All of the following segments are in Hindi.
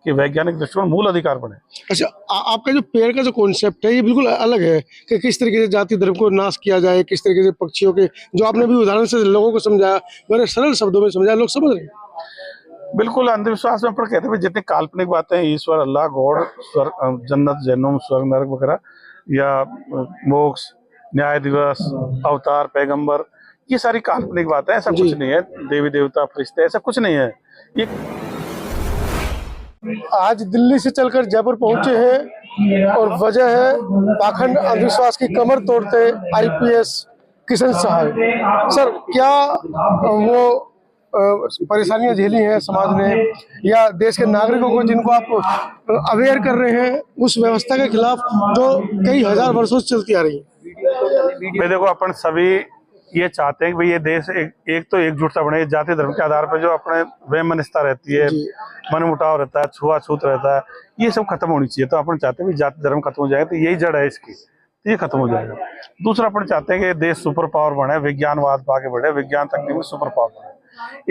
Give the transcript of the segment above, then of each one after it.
कि वैज्ञानिक दृष्टिकोण मूल अधिकार बने। अच्छा, आपका जो पेड़ का जो कॉन्सेप्ट है ये बिल्कुल अलग है कि किस तरीके से जाति धर्म को नाश किया जाए, किस तरीके से पक्षियों के, जो आपने भी उदाहरण से लोगों को समझाया, बड़े सरल शब्दों में समझाया, लोग समझ रहे हैं। बिल्कुल अंधविश्वास में पर कहते हैं जितनी काल्पनिक बातें ईश्वर, अल्लाह, गॉड, स्वर्ग, जन्नत, जहन्नुम, स्वर्ग, नरक वगैरह, या मोक्ष, न्याय दिवस, अवतार, पैगंबर, ये सारी काल्पनिक बातें, ऐसा कुछ नहीं है। देवी देवता, फरिश्ते, ऐसा कुछ नहीं है। ये आज दिल्ली से चलकर जयपुर पहुंचे हैं और वजह है पाखंड अंधविश्वास की कमर तोड़ते आईपीएस किशन साहब। सर, क्या वो परेशानियां झेली हैं समाज ने या देश के नागरिकों को, जिनको आप अवेयर कर रहे हैं उस व्यवस्था के खिलाफ जो कई हजार वर्षों से चलती आ रही है? देखो, अपन सभी ये चाहते हैं कि भाई ये देश एक तो एकजुटता बने। जाति धर्म के आधार पर जो अपने वैमनस्यता रहती है, मनमुटाव रहता है, छुआछूत रहता है, ये सब खत्म होनी चाहिए। तो अपन चाहते हैं कि जाति धर्म खत्म हो जाएगा, तो यही जड़ है इसकी, तो ये खत्म हो जाएगा। दूसरा, अपन चाहते हैं कि देश सुपर पावर बने, विज्ञानवाद पे आगे बढ़े, विज्ञान तकनीक में सुपर पावर बने।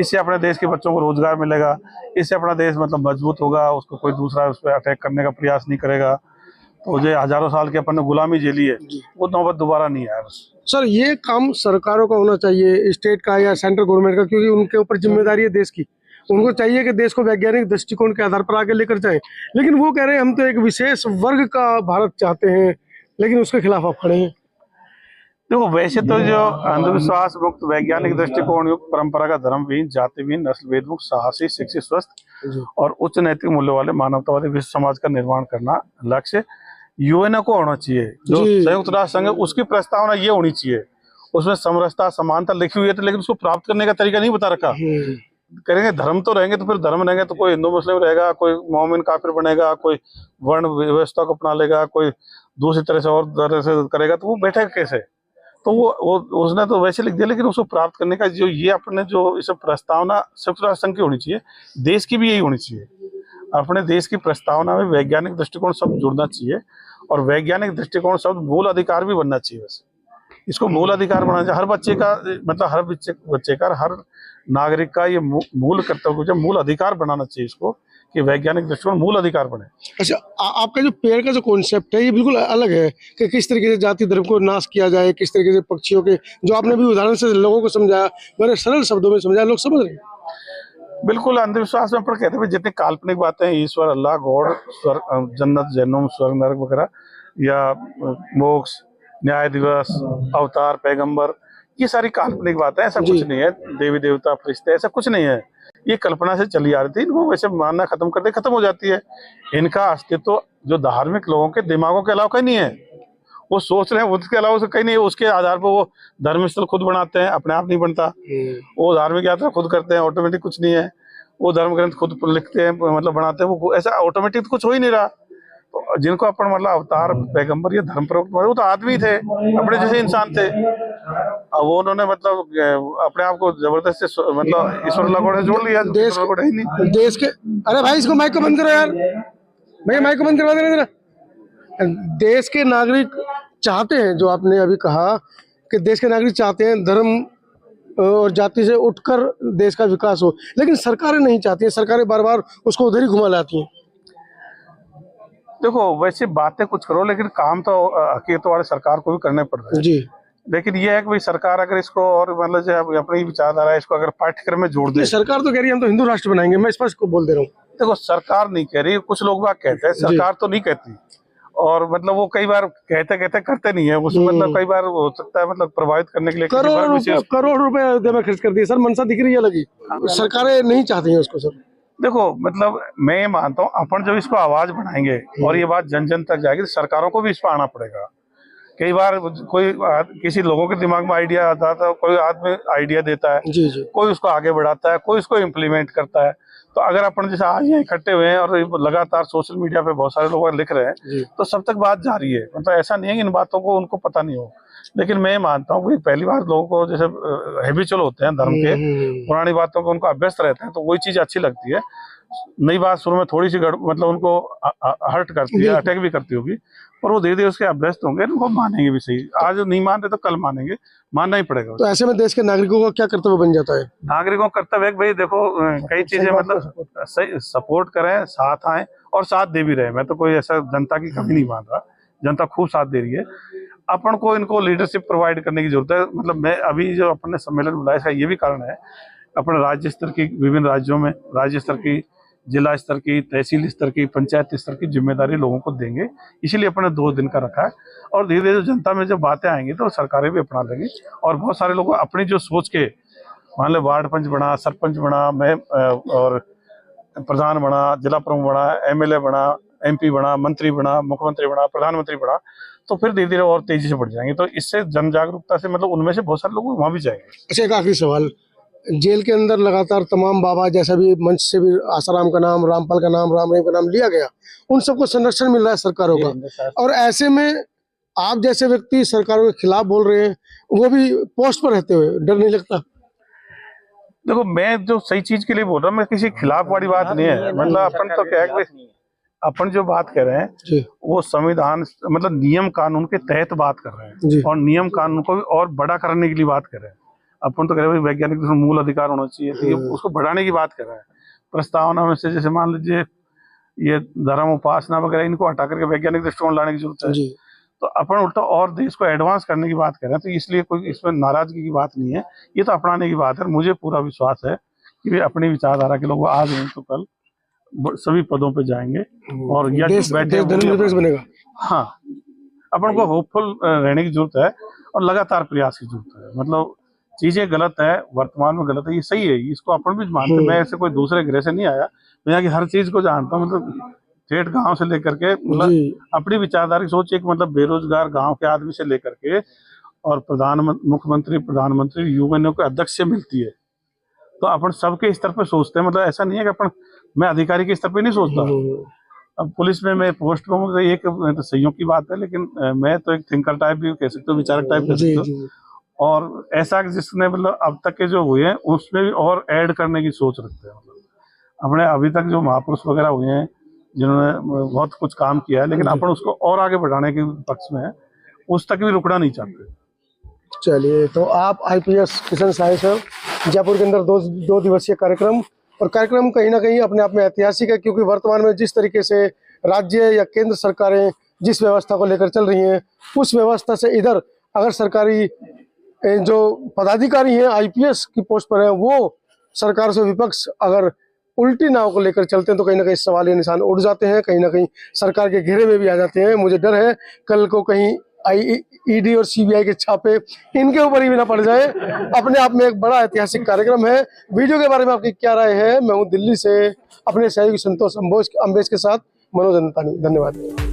इससे अपने देश के बच्चों को रोजगार मिलेगा, इससे अपना देश मतलब मजबूत होगा, उसको कोई दूसरा उस पर अटैक करने का प्रयास नहीं करेगा। तो जो हजारों साल की अपन ने गुलामी झेली है, वो नौबत दोबारा नहीं आया। बस सर, ये काम सरकारों का होना चाहिए, स्टेट का या सेंट्रल गवर्नमेंट का, क्योंकि उनके ऊपर जिम्मेदारी है देश की। उनको चाहिए कि देश को वैज्ञानिक दृष्टिकोण के आधार पर आगे लेकर जाए। लेकिन वो कह रहे हैं हम तो एक विशेष वर्ग का भारत चाहते हैं, लेकिन उसके खिलाफ आप खड़े हैं। देखो, वैसे तो जो अंधविश्वास मुक्त, वैज्ञानिक दृष्टिकोण युक्त, परंपरागत धर्म विहीन, जाति विहीन, नस्ल भेद मुक्त, साहसी, शिक्षित, स्वस्थ और उच्च नैतिक मूल्य वाले मानवतावादी विश्व समाज का निर्माण करना लक्ष्य यूएनओ को होना चाहिए। जो संयुक्त राष्ट्र संघ है उसकी प्रस्तावना ये होनी चाहिए। उसमें समरसता, समानता लिखी हुई है, लेकिन उसको प्राप्त करने का तरीका नहीं बता रखा। करेंगे धर्म तो रहेंगे, तो फिर धर्म रहेंगे तो कोई हिंदू मुस्लिम रहेगा, कोई मोमिन काफिर बनेगा, कोई वर्ण व्यवस्था को अपना लेगा, कोई दूसरी तरह से और तरह से करेगा, तो वो बैठेगा कैसे? तो वो उसने तो वैसे लिख दिया, लेकिन उसको प्राप्त करने का जो ये अपने जो इस प्रस्तावना संयुक्त राष्ट्र संघ की होनी चाहिए, देश की भी यही होनी चाहिए। अपने देश की प्रस्तावना में वैज्ञानिक दृष्टिकोण शब्द जुड़ना चाहिए, और वैज्ञानिक दृष्टिकोण शब्द मूल अधिकार भी बनना चाहिए। बस इसको मूल अधिकार बनाना चाहिए। हर बच्चे का, मतलब हर बच्चे का, हर नागरिक का ये मूल कर्तव्य, मूल अधिकार बनाना चाहिए इसको, कि वैज्ञानिक दृष्टिकोण मूल अधिकार बने। अच्छा, आपका जो पेड़ का जो कॉन्सेप्ट है ये बिल्कुल अलग है कि किस तरीके से जाति धर्म को नाश किया जाए, किस तरीके से पक्षियों के, जो आपने भी उदाहरण से लोगों को समझाया, बड़े सरल शब्दों में समझाया, लोग समझ रहे हैं। बिल्कुल अंधविश्वास में पर कहते हैं जितनी काल्पनिक बातें ईश्वर, अल्लाह, गॉड, स्वर्ग, जन्नत, जहन्नुम, स्वर्ग, नरक वगैरह, या मोक्ष, न्याय दिवस, अवतार, पैगंबर, ये सारी काल्पनिक बातें, ऐसा कुछ नहीं है। देवी देवता, फरिश्ते, ऐसा कुछ नहीं है। ये कल्पना से चली आ रही थी, इनको वैसे मानना खत्म कर दे, खत्म हो जाती है। इनका अस्तित्व जो धार्मिक लोगों के दिमागों के अलावा कहीं नहीं है। वो सोच रहे हैं उसके अलावा कहीं नहीं है। उसके आधार पर वो धर्म स्थल खुद बनाते हैं, अपने आप नहीं बनता। वो धार्मिक यात्रा खुद करते हैं, ऑटोमेटिक कुछ नहीं है। वो धर्म ग्रंथ खुद लिखते हैं, मतलब बनाते हैं, वो ऐसा ऑटोमेटिक तो कुछ हो ही नहीं रहा। तो जिनको अपन मतलब अवतार, पैगंबर या धर्म प्रवक्त, वो तो आदमी थे, अपने जैसे इंसान थे। अब वो उन्होंने मतलब अपने आप को जबरदस्ती मतलब ईश्वर लगोड़े जोड़ लिया। देश ही नहीं देश के, अरे भाई इसको माइक को बंद करो यार, भैया माइक को बंद करवा देना जरा। देश के नागरिक चाहते हैं, जो आपने अभी कहा कि देश के नागरिक चाहते हैं धर्म और जाति से उठकर देश का विकास हो, लेकिन सरकारें नहीं चाहती हैं। सरकारें बार बार उसको उधर ही घुमा लाती हैं। देखो, वैसे बातें कुछ करो, लेकिन काम तो हकीकत वाले सरकार को भी करने पड़ रहे हैं जी। लेकिन ये है कि भाई सरकार अगर इसको और मतलब जो अपनी विचारधारा है, इसको अगर पाठ्यक्रम में जोड़ दे। सरकार तो कह रही है हम तो हिंदू राष्ट्र बनाएंगे, मैं स्पष्ट को बोल दे रहा हूँ। देखो, सरकार नहीं कह रही, कुछ लोग बात कहते हैं, सरकार तो नहीं कहती। और मतलब वो कई बार कहते कहते करते नहीं है। उसमें मतलब कई बार हो सकता है मतलब प्रभावित करने के लिए करोड़ रुपए अयोध्या में खर्च कर दिए। सर, मनसा दिख रही है लगी, सरकारें नहीं चाहती हैं उसको। सर देखो, मतलब मैं ये मानता हूँ, अपन जब इसको आवाज बढ़ाएंगे और ये बात जन जन तक जाएगी, तो सरकारों को भी इस पर आना पड़ेगा। कई बार कोई किसी लोगों के दिमाग में आइडिया आता है, कोई आदमी आइडिया देता है, कोई उसको आगे बढ़ाता है, कोई उसको इम्प्लीमेंट करता है। तो अगर अपन जैसे आज यहाँ इकट्ठे हुए हैं और लगातार सोशल मीडिया पे बहुत सारे लोग लिख रहे हैं, तो सब तक बात जा रही है। मतलब ऐसा नहीं है कि इन बातों को उनको पता नहीं हो। लेकिन मैं मानता हूँ कि पहली बार लोगों को जैसे हैबिचुअल होते हैं धर्म के, पुरानी बातों को उनको अभ्यस्त रहते हैं, तो वही चीज अच्छी लगती है। नई बात शुरू में थोड़ी सी मतलब उनको हर्ट करती है, अटैक भी करती होगी, पर वो धीरे धीरे उसके अभ्यस्त होंगे, उनको मानेंगे भी सही। आज नहीं मान रहे तो कल मानेंगे, मानना ही पड़ेगा। तो ऐसे में देश के नागरिकों का क्या कर्तव्य बन जाता है? नागरिकों का कर्तव्य है कि भाई देखो कई चीजें मतलब सही सपोर्ट करें, साथ आए और साथ दे भी रहे। मैं तो कोई ऐसा जनता की कमी नहीं मान रहा, जनता खूब साथ दे रही है। अपन को इनको लीडरशिप प्रोवाइड करने की जरूरत है। मतलब मैं अभी जो अपने सम्मेलन बुलाया इसका ये भी कारण है, अपने राज्य स्तर की विभिन्न राज्यों में राज्य स्तर की, जिला स्तर की, तहसील स्तर की, पंचायत स्तर की जिम्मेदारी लोगों को देंगे, इसीलिए अपने 2 दिन का रखा है। और धीरे धीरे जनता में जब बातें आएंगी तो सरकारें भी अपना लेंगी और बहुत सारे लोग अपनी जो सोच के मान लो वार्ड पंच बना, सरपंच बना, मैं और प्रधान बना, जिला प्रमुख बना, एमएलए बना, एमपी बना, मंत्री बना, मुख्यमंत्री बना, प्रधानमंत्री बना, तो फिर धीरे धीरे और तेजी से बढ़ जाएंगे। तो इससे जन जागरूकता से मतलब उनमें से बहुत सारे लोग वहां भी जाएंगे। अच्छा, एक आखिरी सवाल, जेल के अंदर लगातार तमाम बाबा जैसा भी मंच से भी आसाराम का नाम, रामपाल का नाम, राम रहीम का नाम लिया गया, उन सबको संरक्षण मिल रहा है सरकारों का, और ऐसे में आप जैसे व्यक्ति सरकारों के खिलाफ बोल रहे हैं, वो भी पोस्ट पर रहते हुए डर नहीं लगता? देखो मैं जो सही चीज के लिए बोल रहा हूँ, मैं किसी खिलाफ वाली बात नहीं है। मतलब अपन तो क्या है, अपन जो बात कर रहे हैं वो संविधान मतलब नियम कानून के तहत बात कर रहे हैं और नियम कानून को भी और बड़ा करने के लिए बात कर रहे हैं। अपन तो कह रहे हैं वैज्ञानिक मूल अधिकार होना चाहिए, तो उसको बढ़ाने की बात कर रहे हैं। प्रस्तावना में से जैसे मान लीजिए ये धर्म उपासना वगैरह, इनको हटा करके वैज्ञानिक दृष्टिकोण लाने की जरूरत है। तो अपन उल्टा और देश को एडवांस करने की बात कर रहे हैं, तो इसलिए कोई इसमें नाराजगी की बात नहीं है, ये तो अपनाने की बात है। मुझे पूरा विश्वास है कि वे अपनी विचारधारा के लोग आज नहीं तो कल सभी पदों पे जाएंगे और या देश धर्मनिरपेक्ष बनेगा। हाँ, अपन को होपफुल रहने की जरूरत है और लगातार प्रयास की जरूरत है। मतलब चीजें गलत है, वर्तमान में गलत है, ये सही है, इसको अपन भी मानते हैं। मैं ऐसे कोई दूसरे ग्रह से नहीं आया, मैं यहाँ की हर चीज को जानता हूँ। मतलब ठेठ गांव से लेकर के मतलब अपनी विचारधारा सोच, एक मतलब बेरोजगार गांव के आदमी से लेकर के और मुख्यमंत्री, प्रधानमंत्री, यूएनओ के अध्यक्ष से मिलती है, तो अपन सबके स्तर पे सोचते हैं। मतलब ऐसा नहीं है कि अपन, मैं अधिकारी के स्तर पे नहीं सोचता। अब पुलिस में मैं पोस्ट पे हूँ, एक तो सहयोग की बात है, लेकिन मैं तो एक थिंकर टाइप भी कह सकते हो, विचारक टाइप कह सकते हो। और ऐसा जिसने मतलब अब तक के जो हुए हैं उसमें भी और ऐड करने की सोच रखते हैं। मतलब अपने अभी तक जो महापुरुष वगैरह हुए हैं जिन्होंने बहुत कुछ काम किया है, लेकिन अपन उसको और आगे बढ़ाने के पक्ष में है, उस तक भी रुकना नहीं चाहते। चलिए, तो आप आईपीएस किशन साहे सर, जयपुर के अंदर 2 दिवसीय कार्यक्रम, और कार्यक्रम कहीं ना कहीं अपने आप में ऐतिहासिक है, क्योंकि वर्तमान में जिस तरीके से राज्य या केंद्र सरकारें जिस व्यवस्था को लेकर चल रही हैं, उस व्यवस्था से इधर अगर सरकारी जो पदाधिकारी हैं आईपीएस की पोस्ट पर हैं, वो सरकार से विपक्ष अगर उल्टी नाव को लेकर चलते हैं, तो कहीं ना कहीं सवाल निशान उठ जाते हैं, कहीं ना कहीं सरकार के घेरे में भी आ जाते हैं। मुझे डर है कल को कहीं ईडी और सीबीआई के छापे इनके ऊपर ही भी ना पड़ जाए। अपने आप में एक बड़ा ऐतिहासिक कार्यक्रम है। वीडियो के बारे में आपकी क्या राय है? मैं हूँ दिल्ली से अपने सहयोगी संतोष अम्बेश के साथ मनोज अंतानी। धन्यवाद।